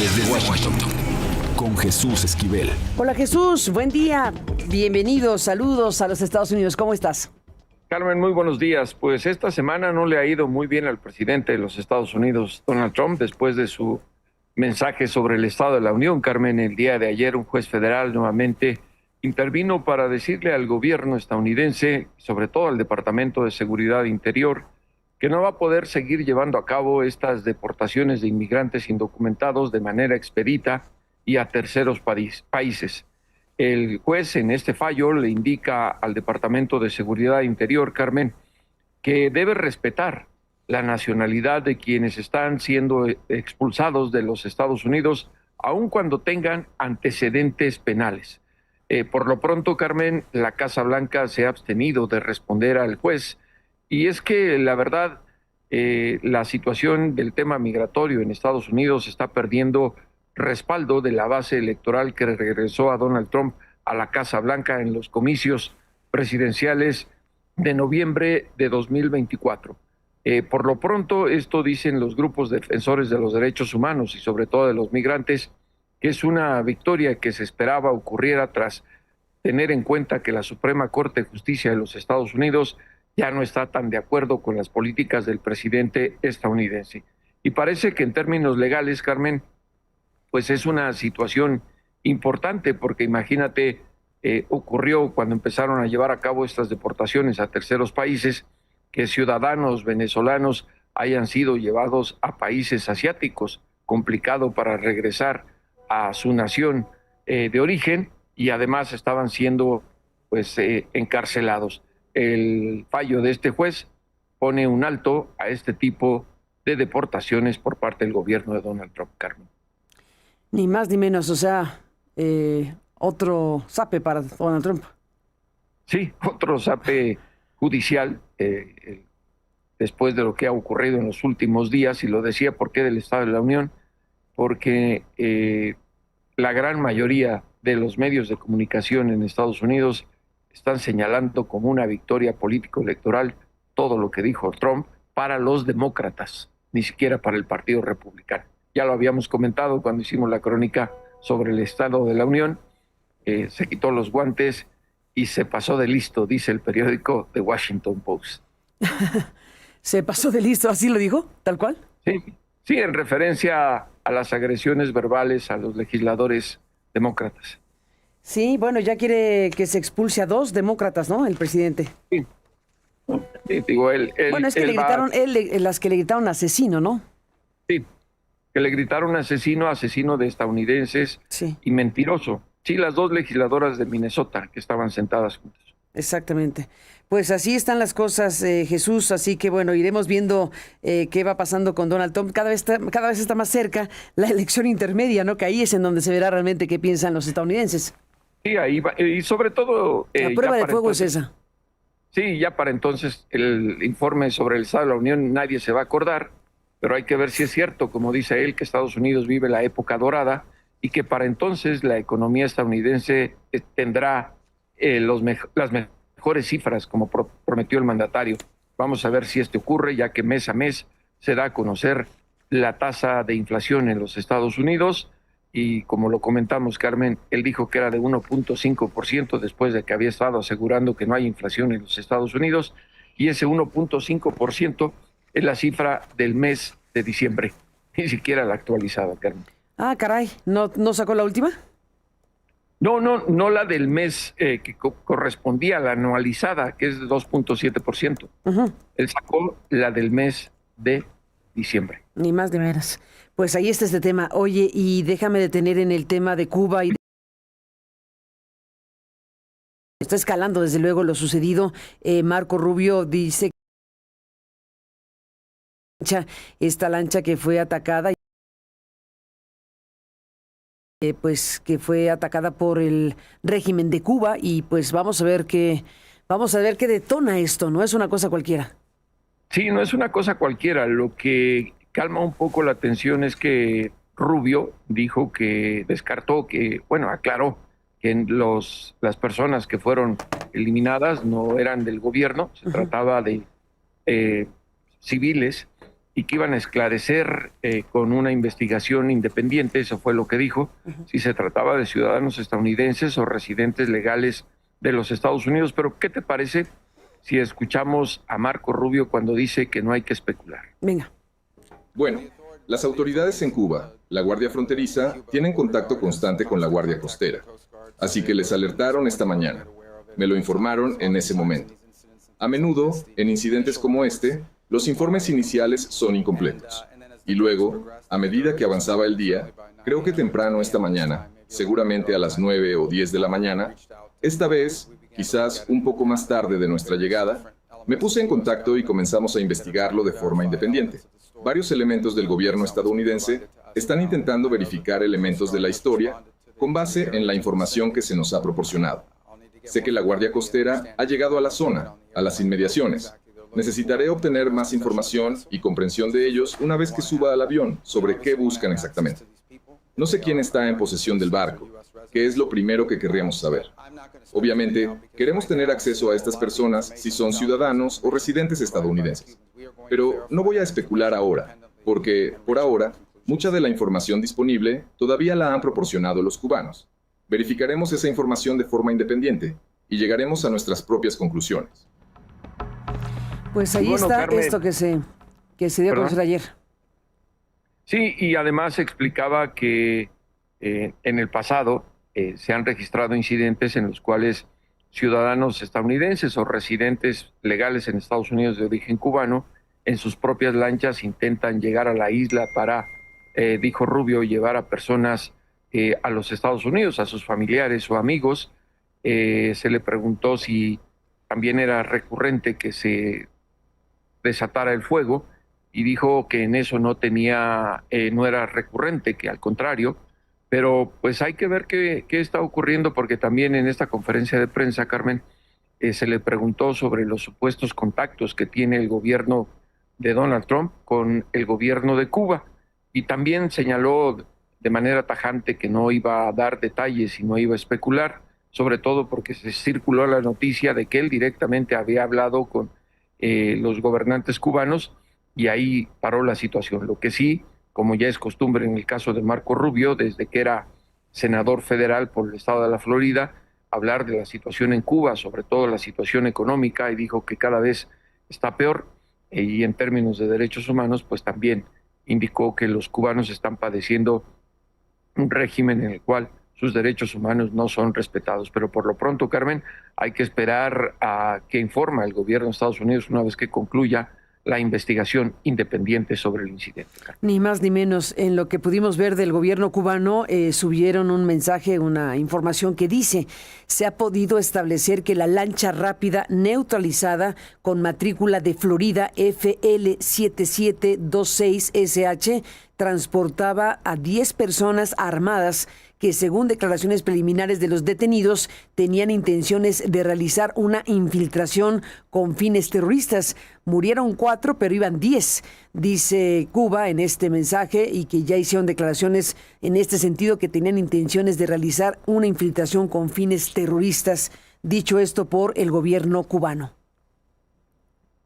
Desde Washington, con Jesús Esquivel. Hola Jesús, buen día. Bienvenidos, saludos a los Estados Unidos. ¿Cómo estás? Carmen, muy buenos días. Pues esta semana no le ha ido muy bien al presidente de los Estados Unidos, Donald Trump, después de su mensaje sobre el Estado de la Unión. Carmen, el día de ayer un juez federal nuevamente intervino para decirle al gobierno estadounidense, sobre todo al Departamento de Seguridad Interior, que no va a poder seguir llevando a cabo estas deportaciones de inmigrantes indocumentados de manera expedita y a terceros países. El juez en este fallo le indica al Departamento de Seguridad Interior, Carmen, que debe respetar la nacionalidad de quienes están siendo expulsados de los Estados Unidos, aun cuando tengan antecedentes penales. Por lo pronto, Carmen, la Casa Blanca se ha abstenido de responder al juez, y es que la verdad, la situación del tema migratorio en Estados Unidos está perdiendo respaldo de la base electoral que regresó a Donald Trump a la Casa Blanca en los comicios presidenciales de noviembre de 2024. Por lo pronto, esto dicen los grupos defensores de los derechos humanos y sobre todo de los migrantes, que es una victoria que se esperaba ocurriera tras tener en cuenta que la Suprema Corte de Justicia de los Estados Unidos ya no está tan de acuerdo con las políticas del presidente estadounidense. Y parece que en términos legales, Carmen, pues es una situación importante, porque imagínate, ocurrió cuando empezaron a llevar a cabo estas deportaciones a terceros países, que ciudadanos venezolanos hayan sido llevados a países asiáticos, complicado para regresar a su nación de origen, y además estaban siendo pues encarcelados. El fallo de este juez pone un alto a este tipo de deportaciones por parte del gobierno de Donald Trump, Carmen. Ni más ni menos, o sea, otro zape para Donald Trump. Sí, otro zape judicial después de lo que ha ocurrido en los últimos días, y lo decía, ¿por qué del Estado de la Unión? Porque la gran mayoría de los medios de comunicación en Estados Unidos están señalando como una victoria político-electoral todo lo que dijo Trump para los demócratas, ni siquiera para el Partido Republicano. Ya lo habíamos comentado cuando hicimos la crónica sobre el Estado de la Unión. Se quitó los guantes y se pasó de listo, dice el periódico The Washington Post. ¿Se pasó de listo? ¿Así lo dijo? ¿Tal cual? Sí, en referencia a las agresiones verbales a los legisladores demócratas. Sí, bueno, ya quiere que se expulse a 2 demócratas, ¿no? El presidente. Sí, digo, bueno, es que las que le gritaron asesino, ¿no? Sí, que le gritaron asesino de estadounidenses, sí, y mentiroso. Sí, las 2 legisladoras de Minnesota que estaban sentadas juntas. Exactamente. Pues así están las cosas, Jesús, así que bueno, iremos viendo qué va pasando con Donald Trump. Cada vez está más cerca la elección intermedia, ¿no? Que ahí es en donde se verá realmente qué piensan los estadounidenses. Sí, ahí va, y sobre todo... la prueba de fuego es esa. Sí, ya para entonces el informe sobre el Estado de la Unión nadie se va a acordar, pero hay que ver si es cierto, como dice él, que Estados Unidos vive la época dorada, y que para entonces la economía estadounidense tendrá las mejores cifras, como prometió el mandatario. Vamos a ver si esto ocurre, ya que mes a mes se da a conocer la tasa de inflación en los Estados Unidos, y como lo comentamos, Carmen, él dijo que era de 1.5% después de que había estado asegurando que no hay inflación en los Estados Unidos, y ese 1.5% es la cifra del mes de diciembre, ni siquiera la actualizada, Carmen. Ah, caray, ¿no sacó la última? No la del mes que correspondía a la anualizada, que es de 2.7%. Él sacó la del mes de diciembre. Ni más de veras. Pues ahí está este tema. Oye, y déjame detener en el tema de Cuba. Está escalando desde luego lo sucedido. Marco Rubio dice que esta lancha que fue atacada, pues que fue atacada por el régimen de Cuba, y pues vamos a ver qué detona esto. No es una cosa cualquiera. Sí, no es una cosa cualquiera. Lo que calma un poco la tensión es que Rubio dijo que descartó que, bueno, aclaró que las personas que fueron eliminadas no eran del gobierno, se trataba de civiles, y que iban a esclarecer con una investigación independiente, eso fue lo que dijo, si se trataba de ciudadanos estadounidenses o residentes legales de los Estados Unidos. Pero ¿qué te parece si escuchamos a Marco Rubio cuando dice que no hay que especular? Venga. Bueno, las autoridades en Cuba, la Guardia Fronteriza, tienen contacto constante con la Guardia Costera, así que les alertaron esta mañana. Me lo informaron en ese momento. A menudo, en incidentes como este, los informes iniciales son incompletos. Y luego, a medida que avanzaba el día, creo que temprano esta mañana, seguramente a las 9 o 10 de la mañana, esta vez, quizás un poco más tarde de nuestra llegada, me puse en contacto y comenzamos a investigarlo de forma independiente. Varios elementos del gobierno estadounidense están intentando verificar elementos de la historia con base en la información que se nos ha proporcionado. Sé que la Guardia Costera ha llegado a la zona, a las inmediaciones. Necesitaré obtener más información y comprensión de ellos una vez que suba al avión sobre qué buscan exactamente. No sé quién está en posesión del barco, que es lo primero que querríamos saber. Obviamente, queremos tener acceso a estas personas si son ciudadanos o residentes estadounidenses. Pero no voy a especular ahora, porque, por ahora, mucha de la información disponible todavía la han proporcionado los cubanos. Verificaremos esa información de forma independiente y llegaremos a nuestras propias conclusiones. Pues ahí está Carmen, esto que se dio a conocer ayer. Sí, y además explicaba que en el pasado se han registrado incidentes en los cuales ciudadanos estadounidenses o residentes legales en Estados Unidos de origen cubano en sus propias lanchas intentan llegar a la isla para, dijo Rubio, llevar a personas a los Estados Unidos, a sus familiares o amigos. Se le preguntó si también era recurrente que se desatara el fuego y dijo que en eso no era recurrente, que al contrario. Pero pues hay que ver qué está ocurriendo, porque también en esta conferencia de prensa, Carmen, se le preguntó sobre los supuestos contactos que tiene el gobierno de Donald Trump con el gobierno de Cuba, y también señaló de manera tajante que no iba a dar detalles y no iba a especular, sobre todo porque se circuló la noticia de que él directamente había hablado con los gobernantes cubanos, y ahí paró la situación. Lo que sí, como ya es costumbre en el caso de Marco Rubio, desde que era senador federal por el estado de la Florida, hablar de la situación en Cuba, sobre todo la situación económica, y dijo que cada vez está peor, y en términos de derechos humanos, pues también indicó que los cubanos están padeciendo un régimen en el cual sus derechos humanos no son respetados. Pero por lo pronto, Carmen, hay que esperar a que informe el gobierno de Estados Unidos una vez que concluya la investigación independiente sobre el incidente. Ni más ni menos. En lo que pudimos ver del gobierno cubano, subieron un mensaje, una información que dice: se ha podido establecer que la lancha rápida neutralizada con matrícula de Florida FL7726SH transportaba a 10 personas armadas que, según declaraciones preliminares de los detenidos, tenían intenciones de realizar una infiltración con fines terroristas. Murieron 4, pero iban 10, dice Cuba en este mensaje, y que ya hicieron declaraciones en este sentido, que tenían intenciones de realizar una infiltración con fines terroristas. Dicho esto por el gobierno cubano.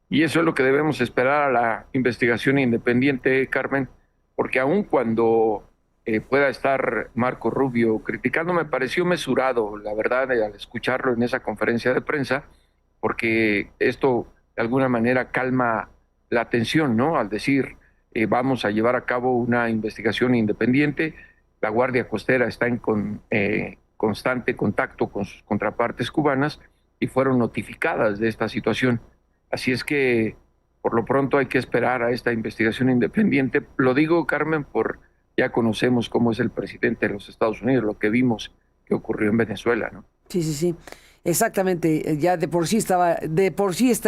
Y eso es lo que debemos esperar a la investigación independiente, Carmen, porque aun cuando pueda estar Marco Rubio criticando, me pareció mesurado, la verdad, al escucharlo en esa conferencia de prensa, porque esto de alguna manera calma la tensión, ¿no? Al decir, vamos a llevar a cabo una investigación independiente, la Guardia Costera está en constante contacto con sus contrapartes cubanas y fueron notificadas de esta situación. Así es que por lo pronto hay que esperar a esta investigación independiente. Lo digo, Carmen, ya conocemos cómo es el presidente de los Estados Unidos, lo que vimos que ocurrió en Venezuela, ¿no? Sí. Exactamente, ya de por sí está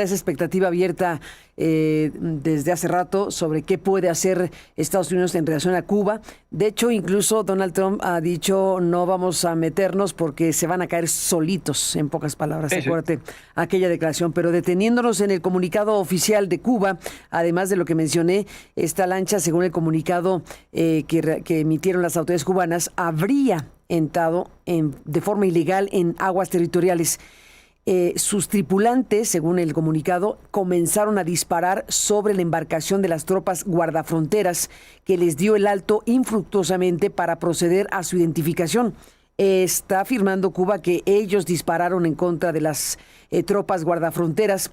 esa expectativa abierta desde hace rato sobre qué puede hacer Estados Unidos en relación a Cuba. De hecho, incluso Donald Trump ha dicho: no vamos a meternos porque se van a caer solitos, en pocas palabras. Sí. Acuérdate aquella declaración. Pero deteniéndonos en el comunicado oficial de Cuba, además de lo que mencioné, esta lancha, según el comunicado que emitieron las autoridades cubanas, habría entrado de forma ilegal en aguas territoriales. Sus tripulantes, según el comunicado, comenzaron a disparar sobre la embarcación de las tropas guardafronteras, que les dio el alto infructuosamente para proceder a su identificación. Está afirmando Cuba que ellos dispararon en contra de las tropas guardafronteras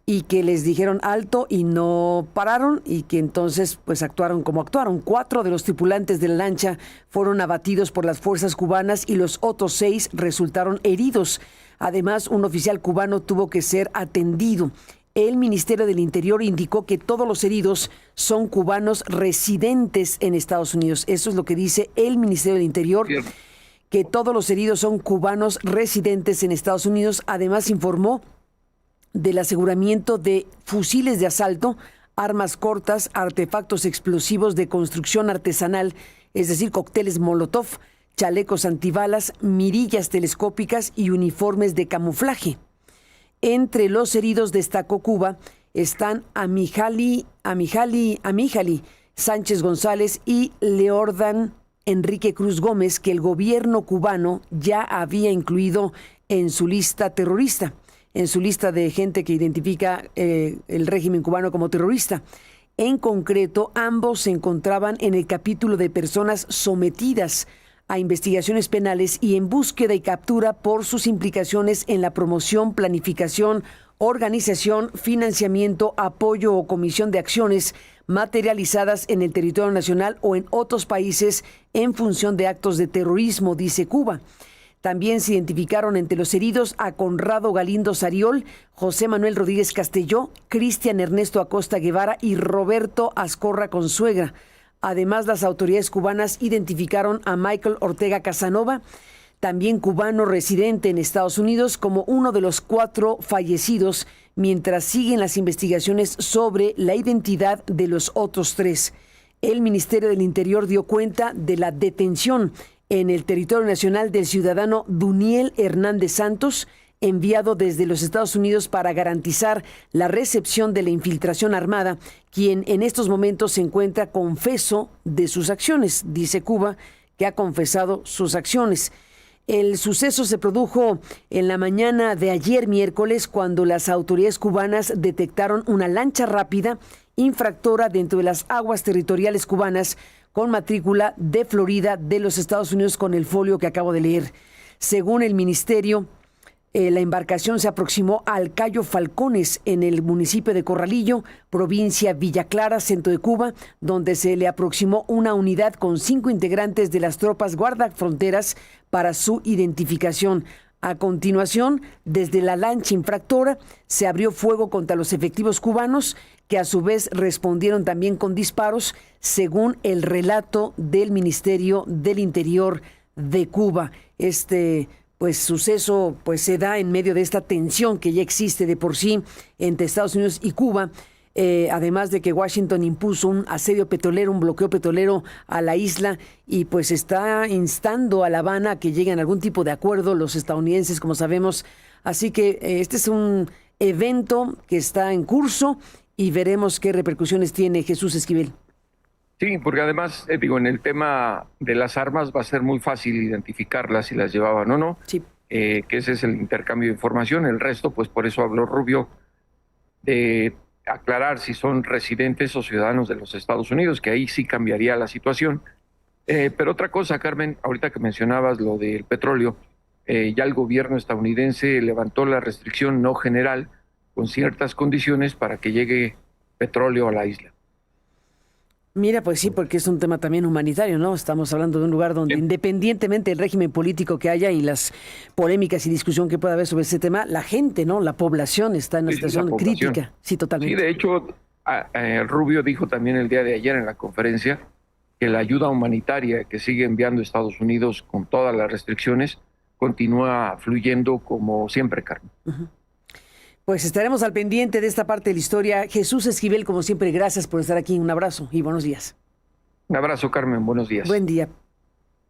y que les dijeron alto y no pararon, y que entonces pues actuaron como actuaron. 4 de los tripulantes de la lancha fueron abatidos por las fuerzas cubanas y los otros 6 resultaron heridos. Además, un oficial cubano tuvo que ser atendido. El Ministerio del Interior indicó que todos los heridos son cubanos residentes en Estados Unidos. Eso es lo que dice el Ministerio del Interior, que todos los heridos son cubanos residentes en Estados Unidos. Además, informó del aseguramiento de fusiles de asalto, armas cortas, artefactos explosivos de construcción artesanal, es decir, cócteles Molotov, chalecos antibalas, mirillas telescópicas y uniformes de camuflaje. Entre los heridos, destacó Cuba, están Amíjali Sánchez González y Leordan Enrique Cruz Gómez, que el gobierno cubano ya había incluido en su lista terrorista, en su lista de gente que identifica el régimen cubano como terrorista. En concreto, ambos se encontraban en el capítulo de personas sometidas a investigaciones penales y en búsqueda y captura por sus implicaciones en la promoción, planificación, organización, financiamiento, apoyo o comisión de acciones materializadas en el territorio nacional o en otros países en función de actos de terrorismo, dice Cuba. También se identificaron entre los heridos a Conrado Galindo Sariol, José Manuel Rodríguez Castelló, Cristian Ernesto Acosta Guevara y Roberto Azcorra Consuegra. Además, las autoridades cubanas identificaron a Michael Ortega Casanova, también cubano residente en Estados Unidos, como uno de los 4 fallecidos, mientras siguen las investigaciones sobre la identidad de los otros 3. El Ministerio del Interior dio cuenta de la detención en el territorio nacional del ciudadano Duniel Hernández Santos, enviado desde los Estados Unidos para garantizar la recepción de la infiltración armada, quien en estos momentos se encuentra confeso de sus acciones. Dice Cuba que ha confesado sus acciones. El suceso se produjo en la mañana de ayer miércoles, cuando las autoridades cubanas detectaron una lancha rápida infractora dentro de las aguas territoriales cubanas con matrícula de Florida de los Estados Unidos, con el folio que acabo de leer. Según el ministerio, la embarcación se aproximó al Cayo Falcones, en el municipio de Corralillo, provincia Villa Clara, centro de Cuba, donde se le aproximó una unidad con 5 integrantes de las tropas guardafronteras para su identificación. A continuación, desde la lancha infractora, se abrió fuego contra los efectivos cubanos, que a su vez respondieron también con disparos, según el relato del Ministerio del Interior de Cuba. Suceso se da en medio de esta tensión que ya existe de por sí entre Estados Unidos y Cuba, además de que Washington impuso un asedio petrolero, un bloqueo petrolero a la isla, y pues está instando a La Habana a que lleguen a algún tipo de acuerdo los estadounidenses, como sabemos. Así que este es un evento que está en curso y veremos qué repercusiones tiene. Jesús Esquivel. Sí, porque además, en el tema de las armas va a ser muy fácil identificarlas si las llevaban o no. Sí. Que ese es el intercambio de información. El resto, pues por eso habló Rubio, de aclarar si son residentes o ciudadanos de los Estados Unidos, que ahí sí cambiaría la situación. Pero otra cosa, Carmen, ahorita que mencionabas lo del petróleo, ya el gobierno estadounidense levantó la restricción no general con ciertas condiciones para que llegue petróleo a la isla. Mira, pues sí, porque es un tema también humanitario, ¿no? Estamos hablando de un lugar donde, independientemente del régimen político que haya y las polémicas y discusión que pueda haber sobre ese tema, la gente, ¿no? La población está en una situación crítica. Sí, totalmente. Sí, de hecho, Rubio dijo también el día de ayer en la conferencia que la ayuda humanitaria que sigue enviando Estados Unidos con todas las restricciones continúa fluyendo como siempre, Carmen. Uh-huh. Pues estaremos al pendiente de esta parte de la historia. Jesús Esquivel, como siempre, gracias por estar aquí. Un abrazo y buenos días. Un abrazo, Carmen. Buenos días. Buen día.